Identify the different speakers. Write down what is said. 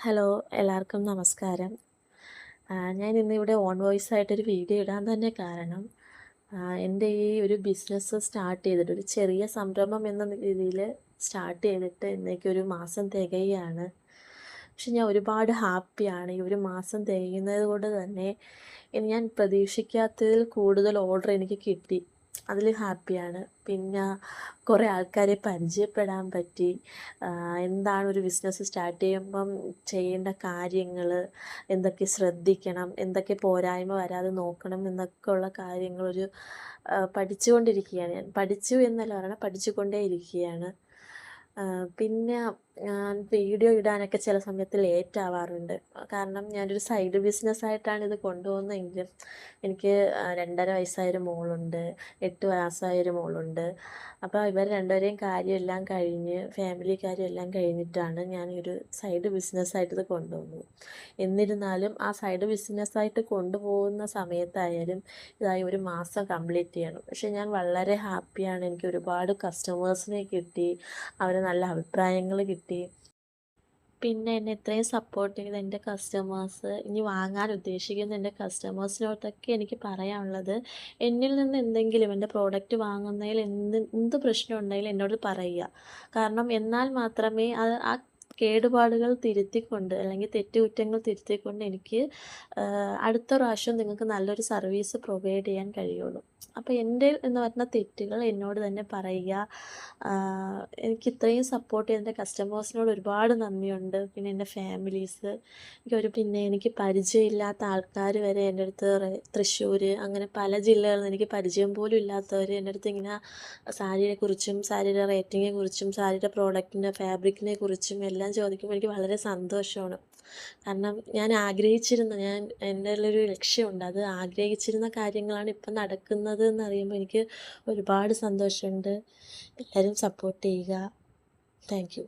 Speaker 1: Hello, എല്ലാവർക്കും നമസ്കാരം. ഞാൻ ഇന്നിവിടെ ഓൺ വോയിസ് ആയിട്ടൊരു വീഡിയോ ഇടാൻ തന്നെ കാരണം എൻ്റെ ഈ ഒരു ബിസിനസ് സ്റ്റാർട്ട് ചെയ്തിട്ട് ഒരു ചെറിയ സംരംഭം എന്ന രീതിയിൽ സ്റ്റാർട്ട് ചെയ്തിട്ട് ഇന്നേക്കൊരു മാസം തികയാണ്. പക്ഷെ ഞാൻ ഒരുപാട് ഹാപ്പിയാണ്. ഈ ഒരു മാസം തികയുന്നത് കൊണ്ട് തന്നെ ഞാൻ പ്രതീക്ഷിക്കാത്തതിൽ കൂടുതൽ ഓർഡർ എനിക്ക് കിട്ടി. അതിൽ ഹാപ്പിയാണ്. പിന്നെ കുറേ ആൾക്കാരെ പരിചയപ്പെടാൻ പറ്റി. എന്താണ് ഒരു ബിസിനസ് സ്റ്റാർട്ട് ചെയ്യുമ്പം ചെയ്യേണ്ട കാര്യങ്ങൾ, എന്തൊക്കെ ശ്രദ്ധിക്കണം, എന്തൊക്കെ പോരായ്മ വരാതെ നോക്കണം എന്നൊക്കെ ഉള്ള കാര്യങ്ങളൊരു പഠിച്ചുകൊണ്ടിരിക്കുകയാണ് ഞാൻ. പഠിച്ചു എന്നല്ല പറയണെ, പഠിച്ചുകൊണ്ടേ ഇരിക്കുകയാണ്. പിന്നെ വീഡിയോ ഇടാനൊക്കെ ചില സമയത്ത് ലേറ്റ് ആവാറുണ്ട്. കാരണം ഞാനൊരു സൈഡ് ബിസിനസ്സായിട്ടാണ് ഇത് കൊണ്ടുപോകുന്നതെങ്കിലും എനിക്ക് 2.5 വയസ്സായൊരു മോളുണ്ട്, 8 മാസമായൊരു മോളുണ്ട്. അപ്പോൾ ഇവർ രണ്ടുപേരെയും കാര്യമെല്ലാം കഴിഞ്ഞ് ഫാമിലി കാര്യമെല്ലാം കഴിഞ്ഞിട്ടാണ് ഞാൻ ഈ ഒരു സൈഡ് ബിസിനസ്സായിട്ട് ഇത് കൊണ്ടുപോകുന്നത്. എന്നിരുന്നാലും ആ സൈഡ് ബിസിനസ്സായിട്ട് കൊണ്ടുപോകുന്ന സമയത്തായാലും ഇതായി ഒരു മാസം കംപ്ലീറ്റ് ചെയ്യണം. പക്ഷേ ഞാൻ വളരെ ഹാപ്പിയാണ്. എനിക്ക് ഒരുപാട് കസ്റ്റമേഴ്സിനെ കിട്ടി, അവരെ നല്ല അഭിപ്രായങ്ങൾ കിട്ടി. പിന്നെ എന്നെ ഇത്രയും സപ്പോർട്ട് ചെയ്ത എൻ്റെ കസ്റ്റമേഴ്സ്, ഇനി വാങ്ങാൻ ഉദ്ദേശിക്കുന്ന എൻ്റെ കസ്റ്റമേഴ്സിനോടൊക്കെ എനിക്ക് പറയാനുള്ളത്, എന്നിൽ നിന്ന് എന്തെങ്കിലും എൻ്റെ പ്രോഡക്റ്റ് വാങ്ങുന്നതിൽ എന്ത് പ്രശ്നം ഉണ്ടെങ്കിലും എന്നോട് പറയുക. കാരണം എന്നാൽ മാത്രമേ ആ കേടുപാടുകൾ തിരുത്തിക്കൊണ്ട് അല്ലെങ്കിൽ തെറ്റുകുറ്റങ്ങൾ തിരുത്തിക്കൊണ്ട് എനിക്ക് അടുത്ത പ്രാവശ്യം നിങ്ങൾക്ക് നല്ലൊരു സർവീസ് പ്രൊവൈഡ് ചെയ്യാൻ കഴിയുള്ളൂ. അപ്പോൾ എൻ്റെ എന്ന് പറഞ്ഞ തെറ്റുകൾ എന്നോട് തന്നെ പറയുക. എനിക്ക് ഇത്രയും സപ്പോർട്ട് ചെയ്ത എൻ്റെ കസ്റ്റമേഴ്സിനോട് ഒരുപാട് നന്ദിയുണ്ട്. പിന്നെ എൻ്റെ ഫാമിലീസ്, പിന്നെ എനിക്ക് പരിചയമില്ലാത്ത ആൾക്കാർ വരെ എൻ്റെ അടുത്ത് തൃശ്ശൂർ അങ്ങനെ പല ജില്ലകളിൽ നിന്ന് എനിക്ക് പരിചയം പോലും ഇല്ലാത്തവർ എൻ്റെ അടുത്ത് ഇങ്ങനെ സാരിയെക്കുറിച്ചും സാരിയുടെ റേറ്റിങ്ങിനെ കുറിച്ചും സാരിയുടെ പ്രോഡക്റ്റിൻ്റെ ഫാബ്രിക്കിനെ കുറിച്ചും എല്ലാം ചോദിക്കുമ്പോൾ എനിക്ക് വളരെ സന്തോഷമാണ്. കാരണം ഞാൻ എൻ്റെ ഉള്ളൊരു ലക്ഷ്യമുണ്ട്, അത് ആഗ്രഹിച്ചിരുന്ന കാര്യങ്ങളാണ് ഇപ്പം നടക്കുന്നത് എന്നറിയുമ്പോൾ എനിക്ക് ഒരുപാട് സന്തോഷമുണ്ട്. എല്ലാവരും സപ്പോർട്ട് ചെയ്യുക. Thank you.